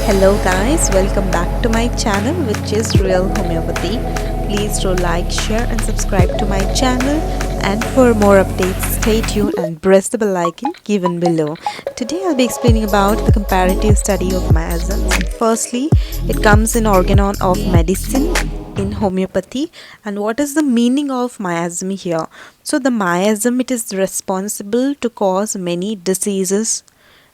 Hello guys, welcome back to my channel which is Real Homeopathy. Please do like, share and subscribe to my channel, and for more updates stay tuned and press the bell icon given below. Today I'll be explaining about the comparative study of miasms. Firstly, it comes in organon of medicine in homeopathy, and what is the meaning of miasm here. So the miasm, it is responsible to cause many diseases.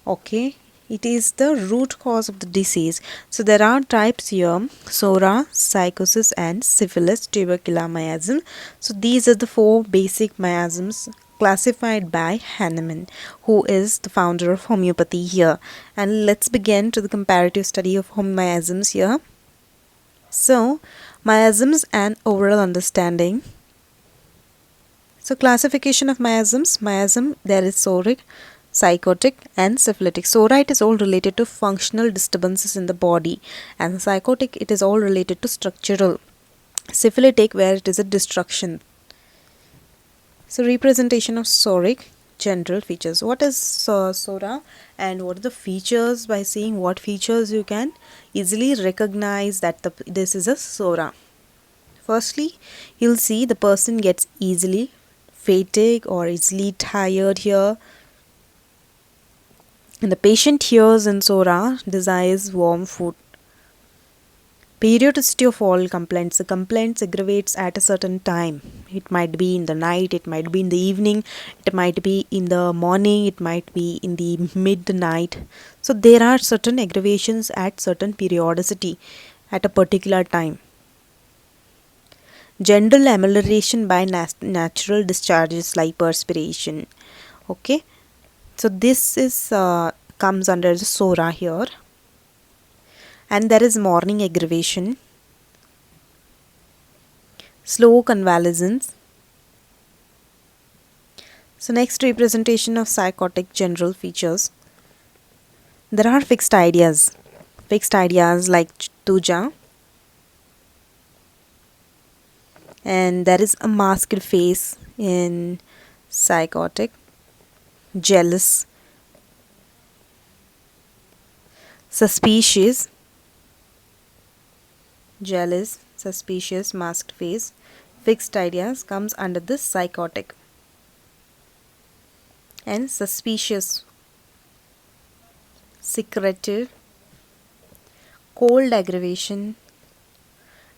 Okay, it is the root cause of the disease. So there are types here: Psora, sycosis and syphilis, tubercular miasm. So these are the four basic miasms classified by Hahnemann, who is the founder of homeopathy here. And let's begin to the comparative study of miasms here. So miasms and overall understanding. So classification of miasms: miasm, there is soric, psychotic and syphilitic. Psora, it is all related to functional disturbances in the body, and psychotic, it is all related to structural. Syphilitic, where it is a destruction. So representation of soric, general features. What is Psora and what are the features? By seeing what features you can easily recognize that this is a Psora. Firstly, you'll see the person gets easily fatigued or easily tired here. And the patient hears in Psora desires warm food. Periodicity of all complaints. The complaints aggravates at a certain time. It might be in the night, it might be in the evening, it might be in the morning, it might be in the midnight. So there are certain aggravations at certain periodicity at a particular time. General amelioration by natural discharges like perspiration. Okay. So this is comes under the Psora here. And there is morning aggravation, slow convalescence. So next, representation of psychotic general features. There are fixed ideas like tuja, and there is a masked face in psychotic, jealous, suspicious, jealous, suspicious, masked face. Fixed ideas comes under this psychotic. And suspicious, secretive, cold aggravation,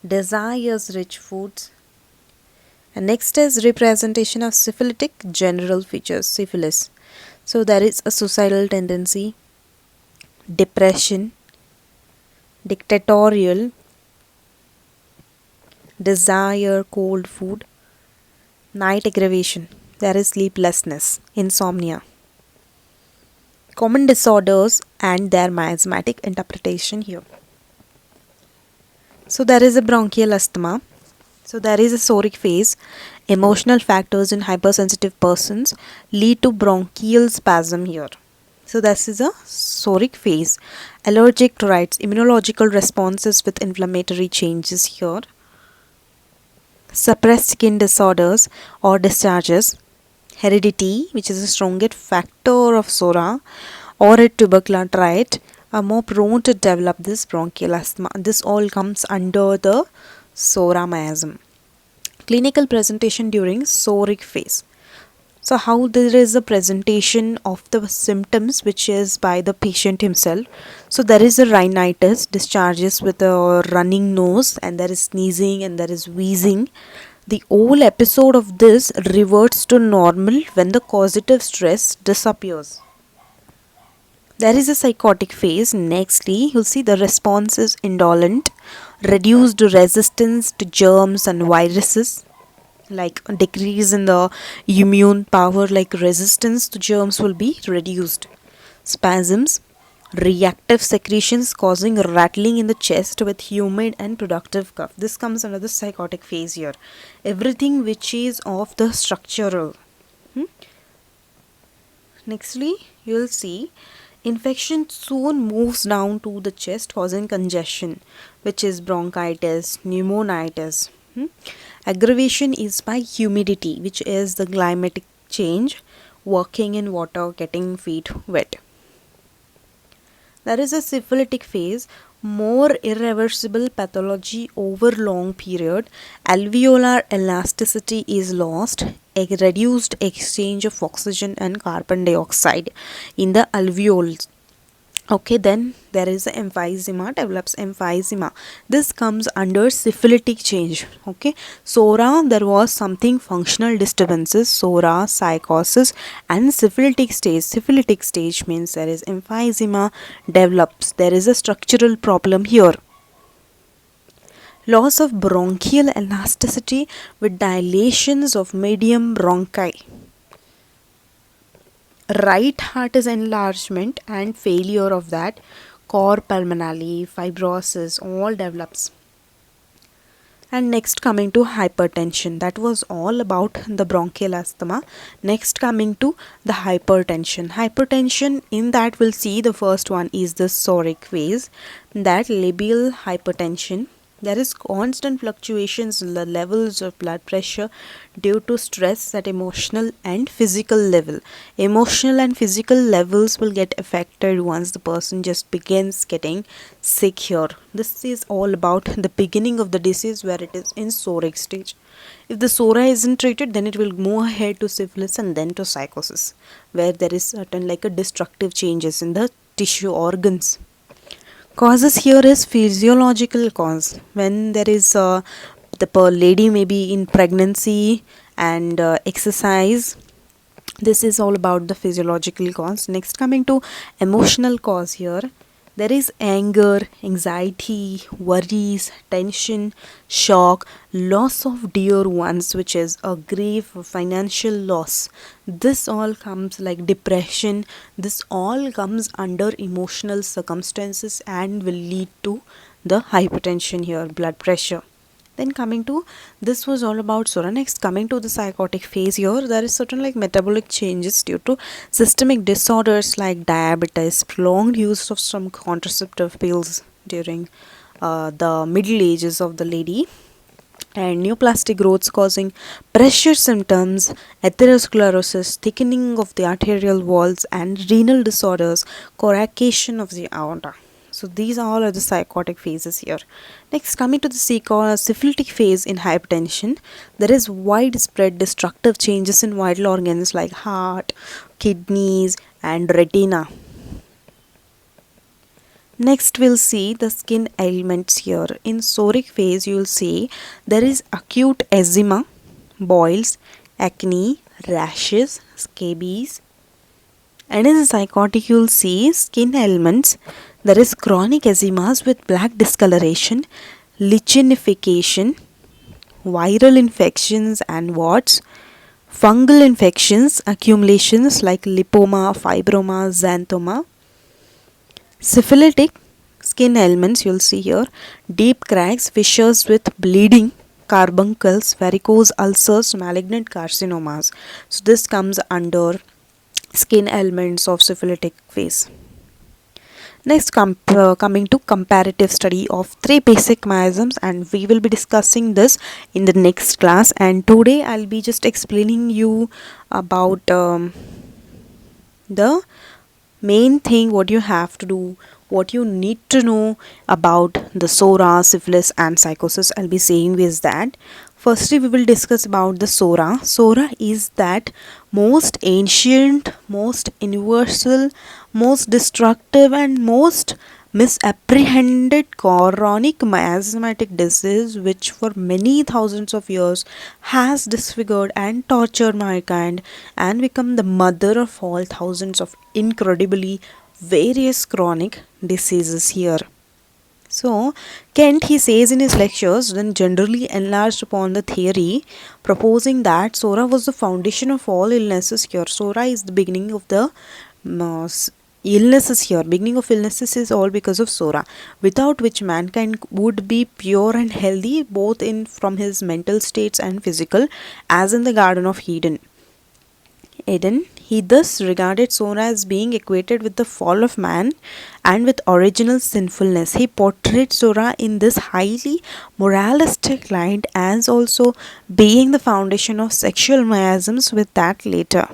desires rich foods. And next is representation of syphilitic general features. Syphilis. So there is a suicidal tendency, depression, dictatorial, desire cold food, night aggravation. There is sleeplessness, insomnia. Common disorders and their miasmatic interpretation here. So there is a bronchial asthma. So there is a psoric phase. Emotional factors in hypersensitive persons lead to bronchial spasm here. So this is a psoric phase. Allergic rhinitis, immunological responses with inflammatory changes here. Suppressed skin disorders or discharges. Heredity, which is a stronger factor of Psora, or a tubercular trait, are more prone to develop this bronchial asthma. This all comes under the Psora miasm. Clinical presentation during psoric phase. So how there is a presentation of the symptoms, which is by the patient himself. So there is a rhinitis, discharges with a running nose, and there is sneezing and there is wheezing. The whole episode of this reverts to normal when the causative stress disappears. There is a psychotic phase. Nextly, you'll see the response is indolent, reduced resistance to germs and viruses, like decrease in the immune power, like resistance to germs will be reduced. Spasms, reactive secretions causing rattling in the chest with humid and productive cough. This comes under the psychotic phase here. Everything which is of the structural. Nextly, you will see infection soon moves down to the chest, causing congestion, which is bronchitis, pneumonitis. Aggravation is by humidity, which is the climatic change, walking in water, getting feet wet. There is a syphilitic phase, more irreversible pathology over long period. Alveolar elasticity is lost, a reduced exchange of oxygen and carbon dioxide in the alveoles. Okay, then there is emphysema, develops emphysema. This comes under syphilitic change. Okay, Psora, there was something functional disturbances, Psora, sycosis, and syphilitic stage. Syphilitic stage means there is emphysema develops. There is a structural problem here. Loss of bronchial elasticity with dilations of medium bronchi. Right heart is enlargement and failure of that. Cor pulmonale, fibrosis, all develops. And next coming to hypertension. That was all about the bronchial asthma. Next coming to the hypertension. Hypertension, in that we'll see the first one is the psoric phase. That labial hypertension. There is constant fluctuations in the levels of blood pressure due to stress at emotional and physical level. Emotional and physical levels will get affected once the person just begins getting sick here. This is all about the beginning of the disease where it is in psoric stage. If the psora isn't treated, then it will move ahead to syphilis and then to sycosis, where there is certain like a destructive changes in the tissue organs. Causes here is physiological cause. When there is the lady may be in pregnancy and exercise, this is all about the physiological cause. Next coming to emotional cause here, there is anger, anxiety, worries, tension, shock, loss of dear ones, which is a grave financial loss. This all comes like depression. This all comes under emotional circumstances and will lead to the hypertension here, blood pressure. Then coming to, this was all about psora. Next coming to the psychotic phase here, there is certain like metabolic changes due to systemic disorders like diabetes, prolonged use of some contraceptive pills during the middle ages of the lady, and neoplastic growths causing pressure symptoms, atherosclerosis, thickening of the arterial walls, and renal disorders, coagulation of the aorta. So these all are the psychotic phases here. Next, coming to the syphilitic phase in hypertension, there is widespread destructive changes in vital organs like heart, kidneys, and retina. Next, we'll see the skin ailments here. In psoric phase, you will see there is acute eczema, boils, acne, rashes, scabies. And in the psychotic, you will see skin ailments. There is chronic eczemas with black discoloration, lichenification, viral infections and warts, fungal infections, accumulations like lipoma, fibroma, xanthoma. Syphilitic skin ailments, you'll see here, deep cracks, fissures with bleeding, carbuncles, varicose ulcers, malignant carcinomas. So this comes under skin ailments of syphilitic phase. Next, coming to comparative study of 3 basic miasms, and we will be discussing this in the next class. And today I'll be just explaining you about the main thing, what you have to do, what you need to know about the psora, syphilis and sycosis. I'll be saying is that firstly we will discuss about the psora. Psora is that most ancient, most universal, most destructive and most misapprehended chronic miasmatic disease which for many thousands of years has disfigured and tortured mankind and become the mother of all thousands of incredibly various chronic diseases here. So, Kent, he says in his lectures, then generally enlarged upon the theory, proposing that Psora was the foundation of all illnesses here. Psora is the beginning of the illnesses here. Beginning of illnesses is all because of Psora, without which mankind would be pure and healthy, both in from his mental states and physical, as in the Garden of Eden. He thus regarded Psora as being equated with the fall of man and with original sinfulness. He portrayed Psora in this highly moralistic light as also being the foundation of sexual miasms, with that later.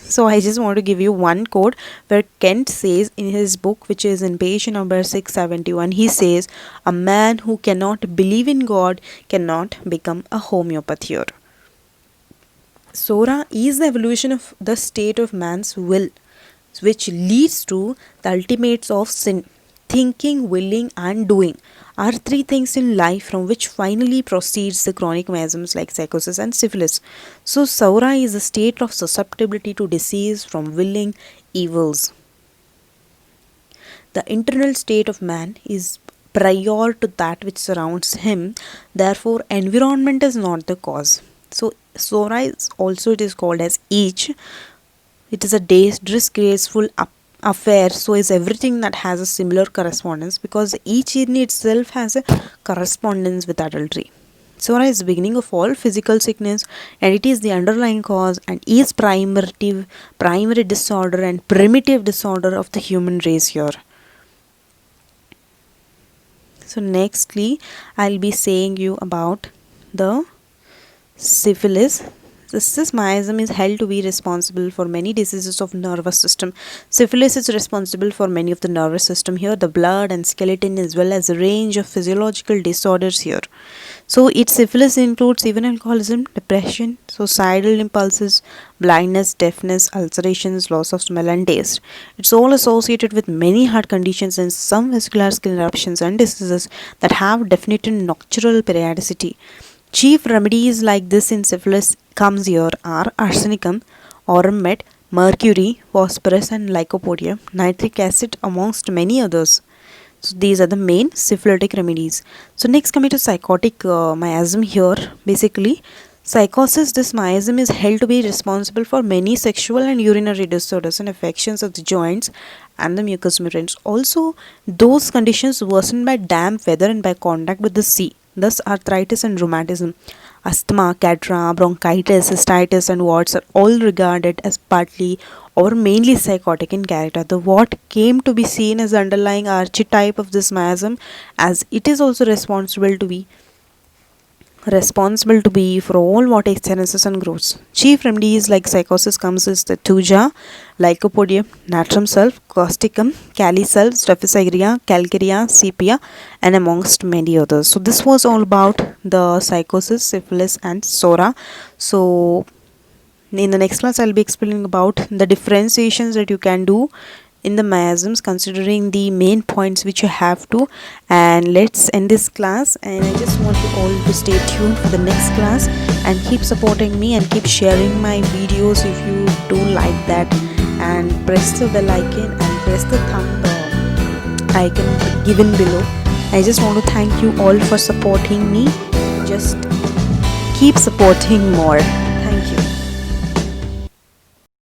So I just want to give you one quote where Kent says in his book, which is in page number 671, he says, "A man who cannot believe in God cannot become a homeopathier." Psora is the evolution of the state of man's will, which leads to the ultimates of sin. Thinking, willing, and doing are three things in life from which finally proceeds the chronic miasms like sycosis and syphilis. So, Saura is a state of susceptibility to disease from willing evils. The internal state of man is prior to that which surrounds him, therefore, environment is not the cause. So, Sora is also it is called as each. It is a disgraceful affair, so is everything that has a similar correspondence, because each in itself has a correspondence with adultery. Sora is the beginning of all physical sickness, and it is the underlying cause and is primary disorder and primitive disorder of the human race here. So nextly, I'll be saying you about the syphilis. This miasm is held to be responsible for many diseases of nervous system. Syphilis is responsible for many of the nervous system here, the blood and skeleton, as well as a range of physiological disorders here. So its syphilis includes even alcoholism, depression, suicidal impulses, blindness, deafness, ulcerations, loss of smell and taste. It's all associated with many heart conditions and some vascular skin eruptions and diseases that have definite nocturnal periodicity. Chief remedies like this in syphilis comes here are arsenicum, aurum mercury, phosphorus and lycopodium, nitric acid amongst many others. So these are the main syphilitic remedies. So next coming to psychotic miasm here. Basically, psychosis, this miasm is held to be responsible for many sexual and urinary disorders and affections of the joints and the mucous membranes. Also, those conditions worsen by damp weather and by contact with the sea. Thus, arthritis and rheumatism, asthma, catarrh, bronchitis, cystitis, and warts are all regarded as partly or mainly psychotic in character. The what came to be seen as the underlying archetype of this miasm, as it is also responsible to be for all what excellences and growths. Chief remedies like psychosis comes is the tuja, lycopodium, natrum sulph, causticum, kali sulph, staphysaria, calcarea, sepia, and amongst many others. So this was all about the psychosis, syphilis, and Psora. So in the next class, I'll be explaining about the differentiations that you can do in the miasms, considering the main points which you have to. And let's end this class, and I just want you all to stay tuned for the next class and keep supporting me and keep sharing my videos if you do like that, and press the bell icon and press the thumb icon given below. I just want to thank you all for supporting me. Just keep supporting more. Thank you.